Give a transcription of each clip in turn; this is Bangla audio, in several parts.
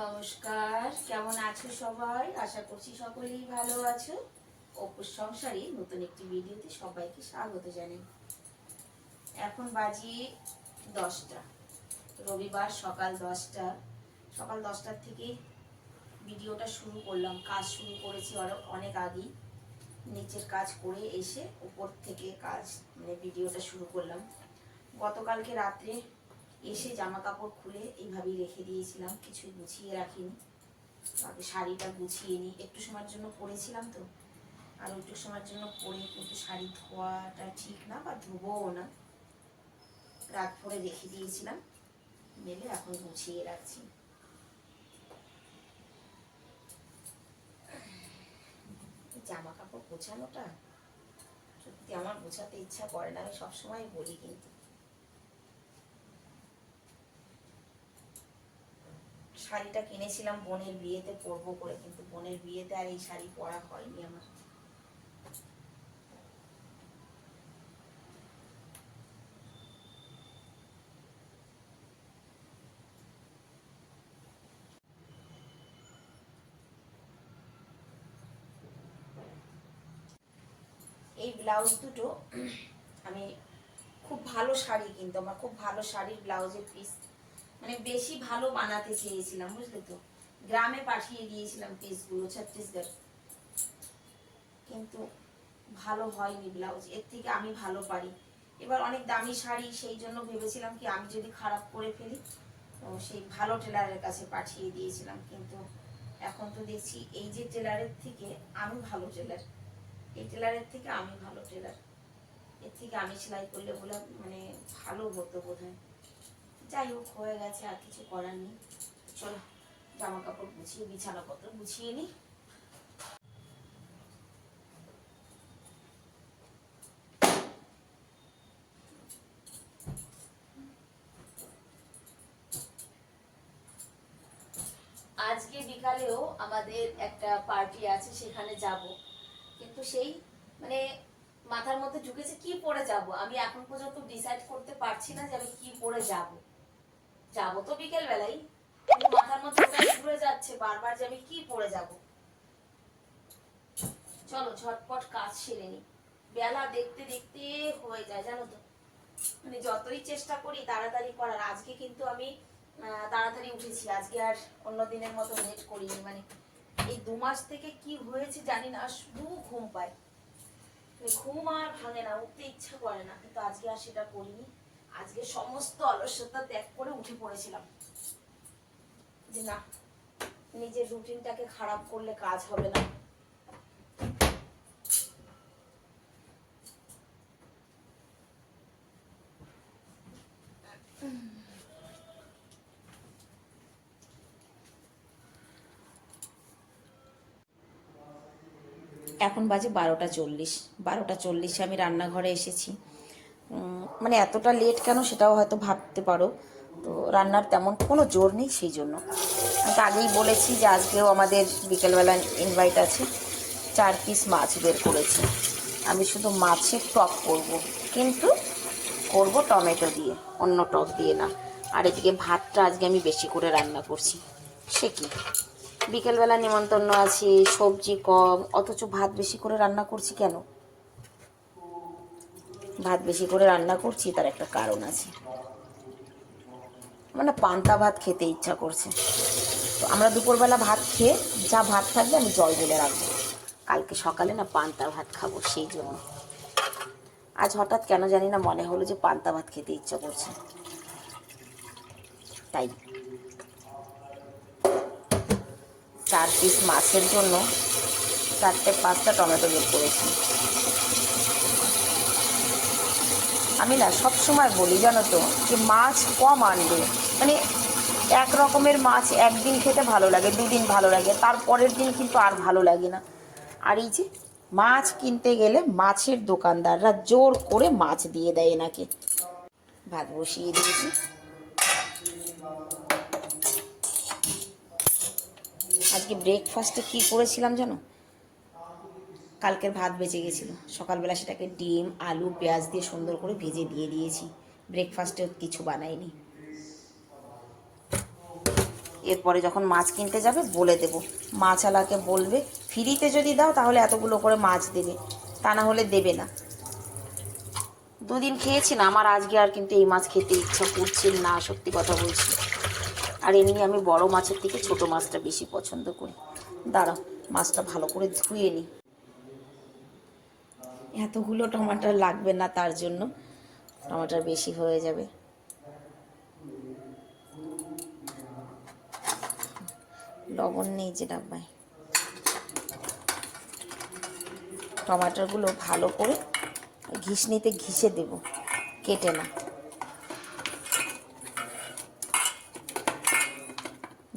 নমস্কার, কেমন আছো সবাই? আশা করছি সকলেই ভালো আছো। অপুর সংসারে নতুন একটি ভিডিওতে সবাইকে স্বাগত জানাই। এখন বাজি 10টা, রবিবার সকাল 10টার থেকে ভিডিওটা শুরু করলাম। কাজ শুরু করেছি অনেক আগেই। নিচের কাজ করে এসে উপর থেকে কাজ ভিডিওটা শুরু করলাম। গতকালকে রাত্রে এসে জামা কাপড় খুলে এইভাবেই রেখে দিয়েছিলাম, কিছুই গুছিয়ে রাখিনি। আগে শাড়িটা গুছিয়ে নিই, একটু সময়ের জন্য পরেছিলাম তো, আর একটু সময়ের জন্য পরে কিন্তু শাড়ি ধোয়াটা ঠিক না, বা ধোবও না। রাত ভরে রেখে দিয়েছিলাম, মেলে এখন গুছিয়ে রাখছি। জামা কাপড় গোছানোটা সত্যি আমার গোছাতে ইচ্ছা করে না, আমি সবসময় বলি। কিন্তু শাড়িটা কিনেছিলাম বোনের বিয়েতে পরবো করে, কিন্তু বোনের বিয়েতে আর এই শাড়ি পরা হয়নি আমার। এই ব্লাউজ দুটো আমি খুব ভালো শাড়ি, কিন্তু আমার খুব ভালো শাড়ির ব্লাউজের পিস বেশি ভালো বানাতে চেয়েছিলাম, বুঝলে তো। গ্রামে পাঠিয়ে দিয়েছিলাম পিসগুলো, ছত্তিশগড়, কিন্তু ভালো হয়নি ব্লাউজ। এর থেকে আমি ভালো পারি। এবার অনেক দামি শাড়ি, সেই জন্য ভেবেছিলাম কি আমি যদি খারাপ করে ফেলি, তো সেই ভালো টেলারের কাছে পাঠিয়ে দিয়েছিলাম। কিন্তু এখন তো দেখছি এই যে টেলারের থেকে আমি ভালো টেলার, এই টেলারের থেকে আমি ভালো টেলার। এর থেকে আমি সেলাই করলে বলে ভালো হতো বোধ হয়। যাই হোক, হয়ে গেছে, আর কিছু করার নেই। চলো জামা কাপড় গুছিয়ে, বিছানাপত্র গুছিয়ে নিই। আজকে বিকালেও আমাদের একটা পার্টি আছে, সেখানে যাব। কিন্তু সেই মাথার মধ্যে ঢুকেছে কি পরে যাব। আমি এখন পর্যন্ত ডিসাইড করতে পারছি না যে আমি কি পরে যাব। যাব তো বিকেল বেলায়, কিন্তু মাথার মধ্যে ঘুরে যাচ্ছে বারবার যে আমি কি পরে যাব। চলো ঝটপট কাজ সেরে নি, বেলা দেখতে দেখতে হয়ে যায়, জানো তো। যতই চেষ্টা করি তাড়াতাড়ি করার, আজকে কিন্তু আমি তাড়াতাড়ি উঠেছি। আজকে আর অন্য দিনের মতো লেট করিনি। এই 2 মাস থেকে কি হয়েছে জানি না, শুধু ঘুম পায়, ঘুম আর ভাঙে না, উঠতে ইচ্ছা করে না। কিন্তু আজকে আর সেটা করিনি। আজকে সমস্ত অলসতা ত্যাগ করে উঠে পড়েছিলাম, যে না, নিজের রুটিনটাকে খারাপ করলে কাজ হবে না। এখন বাজে 12টা 40। 12টা 40 আমি রান্নাঘরে এসেছি। এতটা লেট কেন সেটাও হয়তো ভাবতে পারো। তো রান্নার তেমন কোনো জোর নেই, সেই জন্য আমি তো আগেই বলেছি যে আজকেও আমাদের বিকেলবেলা ইনভাইট আছে। 4 পিস মাছ বের করেছি। আমি শুধু মাছের টক করব, কিন্তু করব টমেটো দিয়ে, অন্য টক দিয়ে না। আর এদিকে ভাতটা আজকে আমি বেশি করে রান্না করছি। সে কি, বিকেলবেলা নিমন্ত্রণ আছে, সবজি কম, অথচ ভাত বেশি করে রান্না করছি কেন? ভাত বেশি করে রান্না করছি তার একটা কারণ আছে। পান্তা ভাত খেতে ইচ্ছা করছে। তো আমরা দুপুরবেলা ভাত খেয়ে যা ভাত থাকবে আমি জল ঢেলে রাখবো, কালকে সকালে না পান্তা ভাত খাবো। সেই জন্য আজ হঠাৎ কেন জানি না মনে হলো যে পান্তা ভাত খেতে ইচ্ছা করছে, তাই 4 পিস মাছের জন্য 4টে 5টা টমেটো বের করেছি। আমি না সবসময় বলি, জানো তো, যে মাছ কম আনবে। এক রকমের মাছ একদিন খেতে ভালো লাগে, 2 দিন ভালো লাগে, তারপরের দিন কিন্তু আর ভালো লাগে না। আর এই যে মাছ কিনতে গেলে মাছের দোকানদাররা জোর করে মাছ দিয়ে দেয় এনাকে। ভাত বসিয়ে দিয়েছি। আজকে ব্রেকফাস্টে কি করেছিলাম জানো? কালকের ভাত বেঁচে গেছিলো, সকালবেলা সেটাকে ডিম আলু পেঁয়াজ দিয়ে সুন্দর করে ভেজে দিয়ে দিয়েছি। ব্রেকফাস্টে কিছু বানাইনি। এরপরে যখন মাছ কিনতে যাবে বলে দেব, মাছওয়ালাকে বলবে ফ্রিতে যদি দাও তাহলে এতগুলো করে মাছ দেবে, তা না হলে দেবে না। দুদিন খেয়েছি না, আমার আজকে আর কিন্তু এই মাছ খেতে ইচ্ছা করছে না, সত্যি কথা বলছি। আর এমনি আমি বড় মাছের থেকে ছোট মাছটা বেশি পছন্দ করি। দাঁড়াও, মাছটা ভালো করে ধুয়ে নিই। এতগুলো টমাটার লাগবে না, তার জন্য টমাটার বেশি হয়ে যাবে। লবণ নেই যে ডাব্বায়। টমাটারগুলো ভালো করে ঘিসনিতে ঘিষে দেব, কেটে না।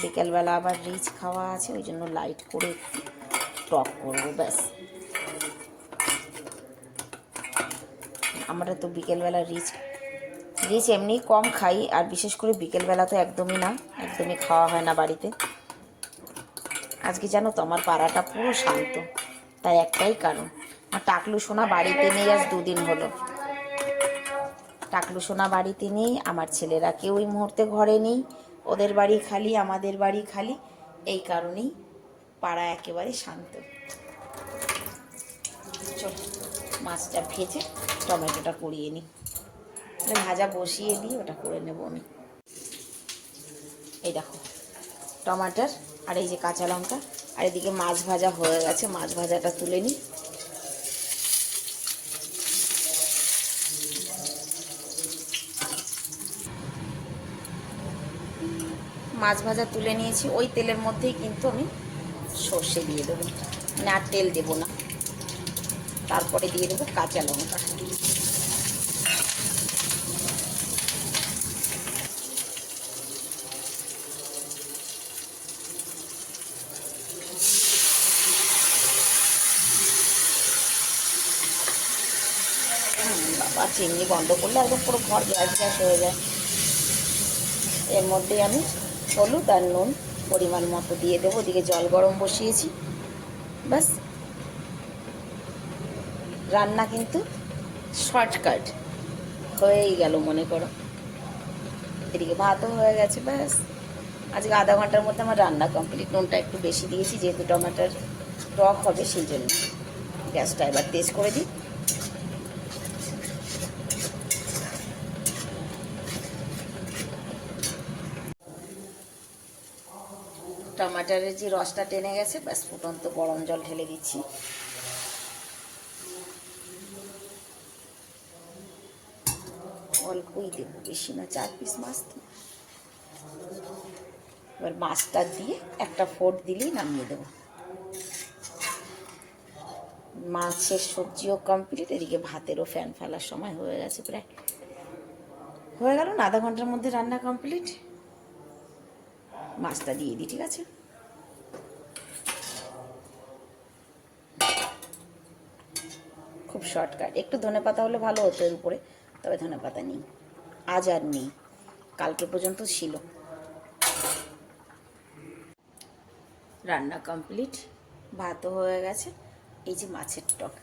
বিকেলবেলা আবার রিচ খাওয়া আছে, ওই জন্য লাইট করে টক করবো, ব্যাস। আমরা তো বিকেলবেলা রিচ এমনি কম খাই, আর বিশেষ করে বিকেলবেলা তো একদমই না, একদমই খাওয়া হয় না বাড়িতে। আজকে জানো তো আমার পাড়াটা পুরো শান্ত, তাই একটাই কারণ, আর টাকলু সোনা বাড়িতে নেই, আজ 2 দিন হলো। টাকলু সোনা বাড়িতে নেই, আমার ছেলেরা কেউ ওই মুহূর্তে ঘরে নেই, ওদের বাড়ি খালি, আমাদের বাড়ি খালি। এই কারণেই পাড়া একেবারে শান্ত। চল মাছটা ভেজে টমেটোটা কুড়িয়ে নিই, ভাজা বসিয়ে দিয়ে ওটা করে নেব আমি। এই দেখো টমাটার আর এই যে কাঁচা লঙ্কা, আর এদিকে মাছ ভাজা হয়ে গেছে, মাছ ভাজাটা তুলে নিই। মাছ ভাজা তুলে নিয়েছি, ওই তেলের মধ্যেই কিন্তু আমি সর্ষে দিয়ে দেবো, মানে আর তেল দেবো না। তারপরে দিয়ে দেবো কাঁচা লঙ্কা। বাবা, চিমনি বন্ধ করলে একদম পুরো ঘর গ্যাস গ্যাস হয়ে যায়। এর মধ্যে আমি হলুদ আর নুন পরিমাণ মতো দিয়ে দেবো। ওদিকে জল গরম বসিয়েছি, ব্যাস। রান্না কিন্তু শর্টকাট হয়েই গেল মনে করো। এদিকে ভাতও হয়ে গেছে, ব্যাস। আজকে আধা ঘন্টার মধ্যে আমার রান্না কমপ্লিট। নুনটা একটু বেশি দিয়েছি, যেহেতু টমেটোর টক হবে সেই জন্য। গ্যাসটা এবার তেজ করে দিই। টমাটারের যে রসটা টেনে গেছে, ব্যাস ফুটন্ত গরম জল ঢেলে দিচ্ছি। অল্পই দেবো, বেশি না, 4 পিস মাছ তো। এবার মাছটা দিয়ে একটা ফোড় দিলেই নামিয়ে দেবো। মাছের সবজিও কমপ্লিট, এদিকে ভাতেরও ফ্যান ফেলার সময় হয়ে গেছে, প্রায় হয়ে গেল না, আধা ঘন্টার মধ্যে রান্না কমপ্লিট। মাছটা দিয়ে দিই, ঠিক আছে। খুব শর্টকাট। একটু ধনেপাতা হলে ভালো হতো এর উপরে, তবে ধনেপাতা নেই, আজ আর নেই, কালকে পর্যন্ত ছিল। রান্না কমপ্লিট, ভাতও হয়ে গেছে। এই যে মাছের টক,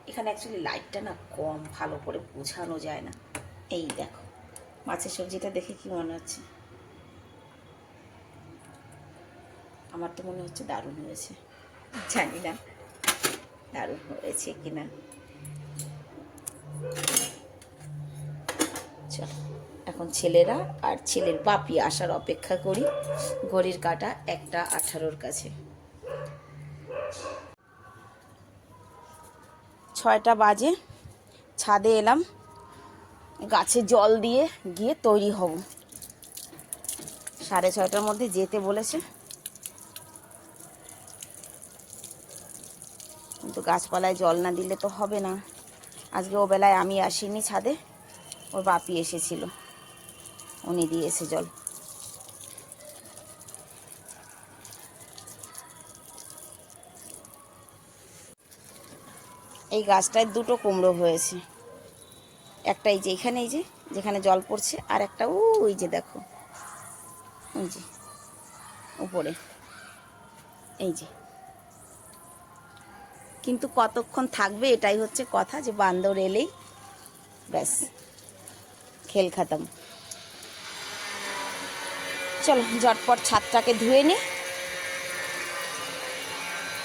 এখানে অ্যাকচুয়ালি লাইটটা না কম, ভালো করে বোঝানো যায় না। এই দেখো মাছের সবজিটা দেখে কি মনে হচ্ছে? আমার তো মনে হচ্ছে দারুণ হয়েছে, জানি না দারুণ হয়েছে কিনা। চল এখন ছেলেরা আর ছেলের বাপি আসার অপেক্ষা করি। ঘড়ির কাঁটা 1:18 কাছে। 6টা বাজে, ছাদে এলাম, গাছে জল দিয়ে গিয়ে তৈরি হব। 6:30টার মধ্যে যেতে বলেছে, কিন্তু গাছপালায় জল না দিলে তো হবে না। আজকে ও বেলায় আমি আসিনি ছাদে, ওর বাপি এসেছিল, উনি দিয়েছে জল। এই গাছটায় 2টো কুমড়ো হয়েছে, একটা এই যে এখানে, এই যে যেখানে জল পড়ছে, আর একটা ওই যে দেখো, ওই যে উপরে, এই যে। কিন্তু কতক্ষণ থাকবে এটাই হচ্ছে কথা, যে বান্দর এলেই ব্যাস খেল খাতাম। চলো ঝটপট ছাদটাকে ধুয়ে নি,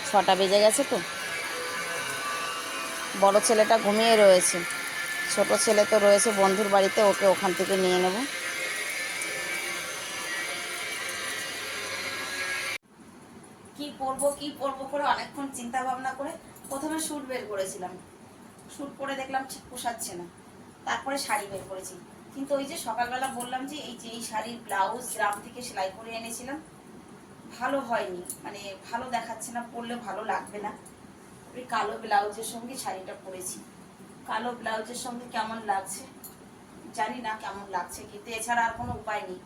6টা বেজে গেছে তো। বড় ছেলেটা ঘুমিয়ে রয়েছে, ছোট ছেলে তো রয়েছে বন্ধুর বাড়িতে, ওকে ওখান থেকে নিয়ে নেব। কি পরবো করে অনেকক্ষণ চিন্তা ভাবনা করে প্রথমে স্যুট বের করেছিলাম, স্যুট পরে দেখলাম ঠিক পোষাচ্ছে না, তারপরে শাড়ি বের করেছি। কিন্তু ওই যে সকালবেলা বললাম যে এই শাড়ির ব্লাউজ গ্রাম থেকে সেলাই করে এনেছিলাম, ভালো হয়নি, মানে ভালো দেখাচ্ছে না, পরলে ভালো লাগবে না। ওই কালো ব্লাউজের সঙ্গে শাড়িটা পরেছি, কালো ব্লাউজের সঙ্গে কেমন লাগছে জানি না, কেমন লাগছে, কিন্তু এছাড়া আর কোনো উপায় নেই।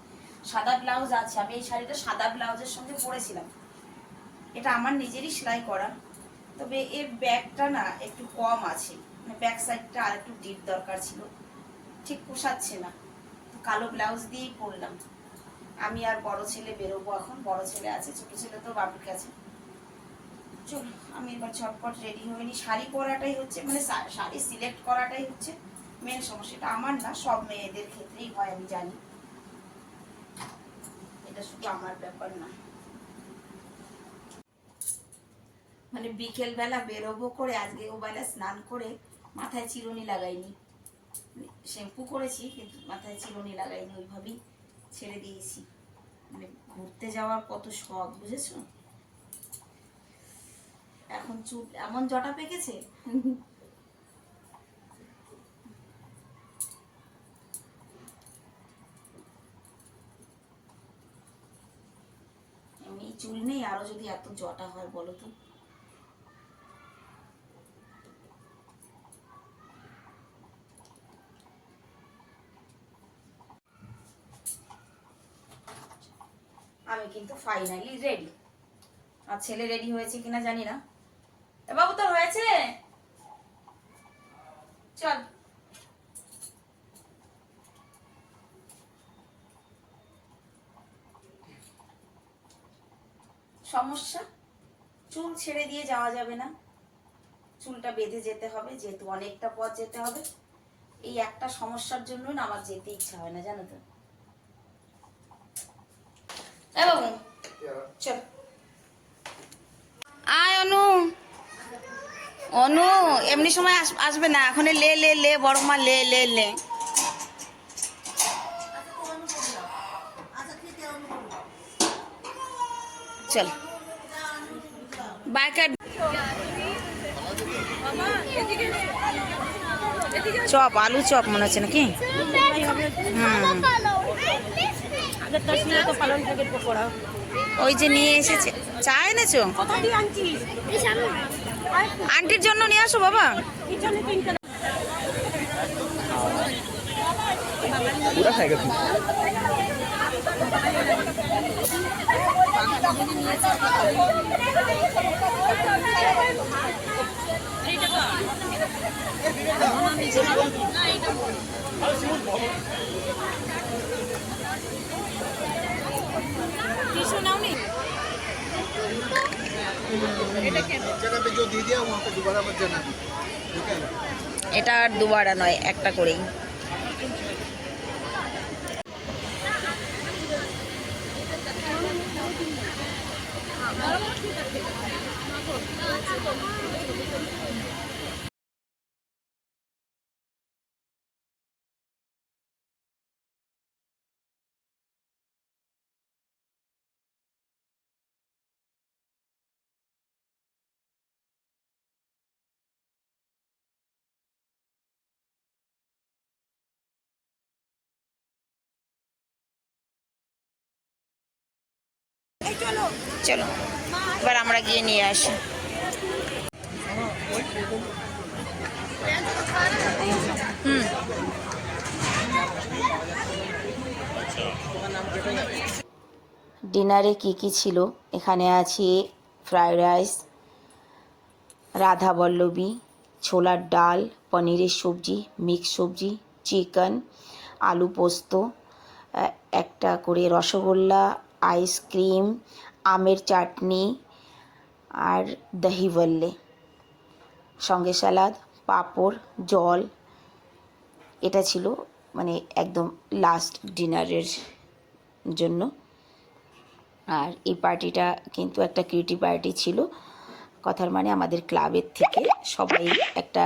সাদা ব্লাউজ আছে, আমি এই শাড়িটা সাদা ব্লাউজের সঙ্গে পরেছিলাম, এটা আমার নিজেরই সেলাই করা, তবে এর ব্যাগটা না একটু কম আছে, মানে ব্যাক সাইডটা আর একটু ডিপ দরকার ছিল, ঠিক পোষাচ্ছে না। তো কালো ব্লাউজ দিয়েই পরলাম। আমি আর বড় ছেলে বেরোবো এখন, বড় ছেলে আছে, ছোট ছেলে তো বাবুর কাছে। চলো আমি এবার ঝটপট রেডি হয়ে নি। শাড়ি পরাটাই হচ্ছে, মানে শাড়ি সিলেক্ট করাটাই হচ্ছে মেন সমস্যা। এটা আমার না, সব মেয়েদের ক্ষেত্রেই হয়, আমি জানি, এটা শুধু আমার ব্যাপার না। মানে বিকেল বেলা বেরোবো করে আজকে ও বেলা স্নান করে মাথায় চিরুনি লাগাইনি, শ্যাম্পু করেছি কিন্তু মাথায় চিরুনি লাগাইনি, ওইভাবেই ছেড়ে দিয়েছি। মানে ঘুরতে যাওয়ার কত শখ বুঝেছো, এখন চুল এমন জটা পেকেছে। এমনি চুল নেই, আরো যদি এত জটা হয় বলো তো। আমি কিন্তু ফাইনালি রেডি, আর ছেলে রেডি হয়েছে কিনা জানি না। এ বাবু তোর হয়েছে, চল। সমস্যা, চুল ছেড়ে দিয়ে যাওয়া যাবে না, চুলটা বেঁধে যেতে হবে, যেহেতু অনেকটা পথ যেতে হবে। এই একটা সমস্যার জন্য না আমার যেতে ইচ্ছা হয় না, জানো তো। এ বাবু চল, আয় অনু, অনু এমনি সময় আসবে না, এখন লে লে লে বড় মা, লে লে লে। চল বাইক, চপ, আলু চপ মনে হচ্ছে নাকি? ওই যে নিয়ে এসেছে, চা এনেছো? আন্টির জন্য নিয়ে আসো বাবা। এটা আর দুবারা নয়, একটা করেই। চলো এবার আমরা গিয়ে নিয়ে আসি। ডিনারে কি কি ছিল, এখানে আছে ফ্রাইড রাইস, রাধাবল্লভী, ছোলার ডাল, পনিরের সবজি, মিক্স সবজি, চিকেন, আলু পোস্ত, একটা করে রসগোল্লা, আইসক্রিম, আমের চাটনি আর দহি বল্লে, সঙ্গে স্যালাদ, পাঁপড়, জল। এটা ছিল মানে একদম লাস্ট ডিনারের জন্য। আর এই পার্টিটা কিন্তু একটা কিউটি পার্টি ছিল, কথার মানে আমাদের ক্লাবের থেকে সবাই একটা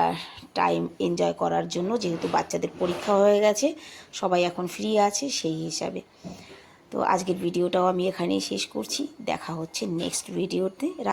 টাইম এনজয় করার জন্য, যেহেতু বাচ্চাদের পরীক্ষা হয়ে গেছে, সবাই এখন ফ্রি আছে সেই হিসাবে। তো আজকের ভিডিওটাও আমি এখানেই শেষ করছি, দেখা হচ্ছে নেক্সট ভিডিওতে।